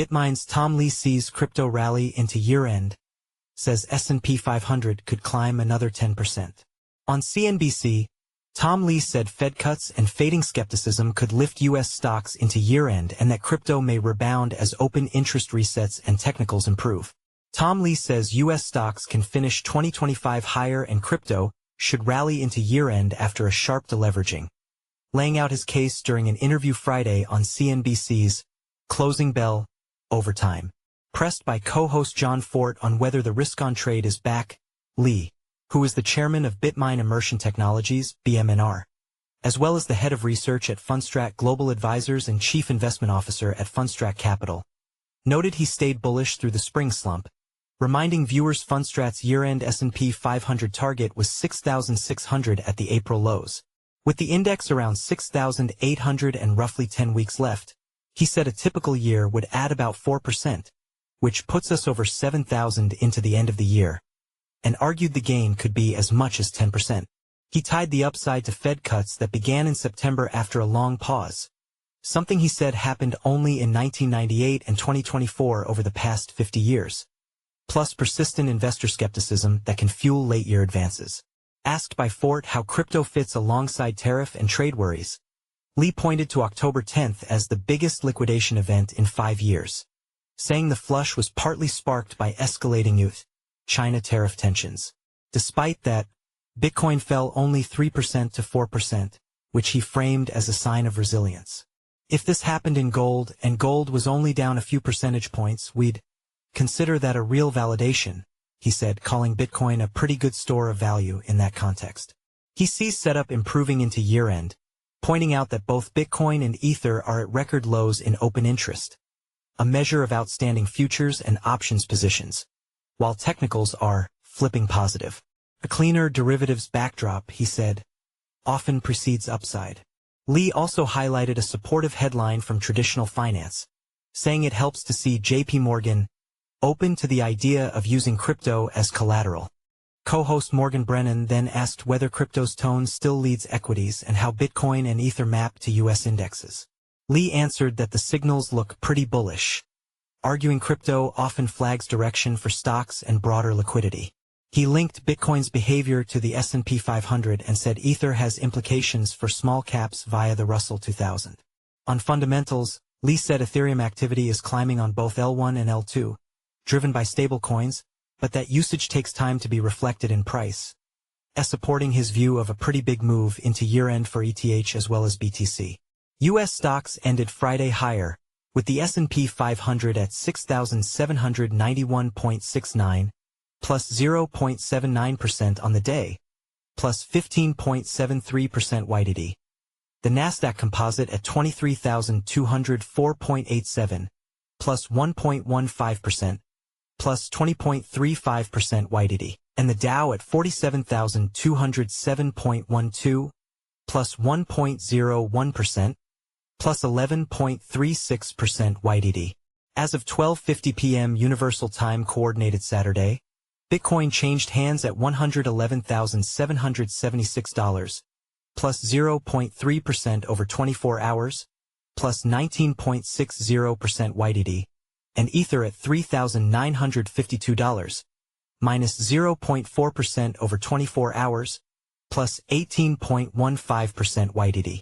Bitmine's Tom Lee sees crypto rally into year-end, says S&P 500 could climb another 10%. On CNBC, Tom Lee said Fed cuts and fading skepticism could lift U.S. stocks into year-end and that crypto may rebound as open interest resets and technicals improve. Tom Lee says U.S. stocks can finish 2025 higher and crypto should rally into year-end after a sharp deleveraging, laying out his case during an interview Friday on CNBC's Closing Bell Overtime. Pressed by co-host Jon Fortt on whether the risk-on trade is back, Lee, who is the chairman of Bitmine Immersion Technologies, BMNR, as well as the head of research at Fundstrat Global Advisors and chief investment officer at Fundstrat Capital, noted he stayed bullish through the spring slump, reminding viewers Fundstrat's year-end S&P 500 target was 6,600 at the April lows. With the index around 6,800 and roughly 10 weeks left, he said a typical year would add about 4%, which puts us over 7,000 into the end of the year, and argued the gain could be as much as 10%. He tied the upside to Fed cuts that began in September after a long pause, something he said happened only in 1998 and 2024 over the past 50 years, plus persistent investor skepticism that can fuel late-year advances. Asked by Fortt how crypto fits alongside tariff and trade worries, Lee pointed to October 10th as the biggest liquidation event in 5 years, saying the flush was partly sparked by escalating U.S.-China tariff tensions. Despite that, Bitcoin fell only 3% to 4%, which he framed as a sign of resilience. If this happened in gold and gold was only down a few percentage points, we'd consider that a real validation, he said, calling Bitcoin a pretty good store of value in that context. He sees setup improving into year-end, pointing out that both Bitcoin and Ether are at record lows in open interest, a measure of outstanding futures and options positions, while technicals are flipping positive. A cleaner derivatives backdrop, he said, often precedes upside. Lee also highlighted a supportive headline from traditional finance, saying it helps to see J.P. Morgan open to the idea of using crypto as collateral. Co-host Morgan Brennan then asked whether crypto's tone still leads equities and how Bitcoin and Ether map to U.S. indexes. Lee answered that the signals look pretty bullish, arguing crypto often flags direction for stocks and broader liquidity. He linked Bitcoin's behavior to the S&P 500 and said Ether has implications for small caps via the Russell 2000. On fundamentals, Lee said Ethereum activity is climbing on both L1 and L2, driven by stablecoins, but that usage takes time to be reflected in price, supporting his view of a pretty big move into year-end for ETH as well as BTC. U.S. stocks ended Friday higher, with the S&P 500 at 6,791.69, plus 0.79% on the day, plus 15.73% YTD. The Nasdaq Composite at 23,204.87, plus 1.15%, plus 20.35% YTD, and the Dow at 47,207.12, plus 1.01%, plus 11.36% YTD. As of 12:50 p.m. Universal Time Coordinated Saturday, Bitcoin changed hands at $111,776, plus 0.3% over 24 hours, plus 19.60% YTD, and Ether at $3,952, minus 0.4% over 24 hours, plus 18.15% YTD.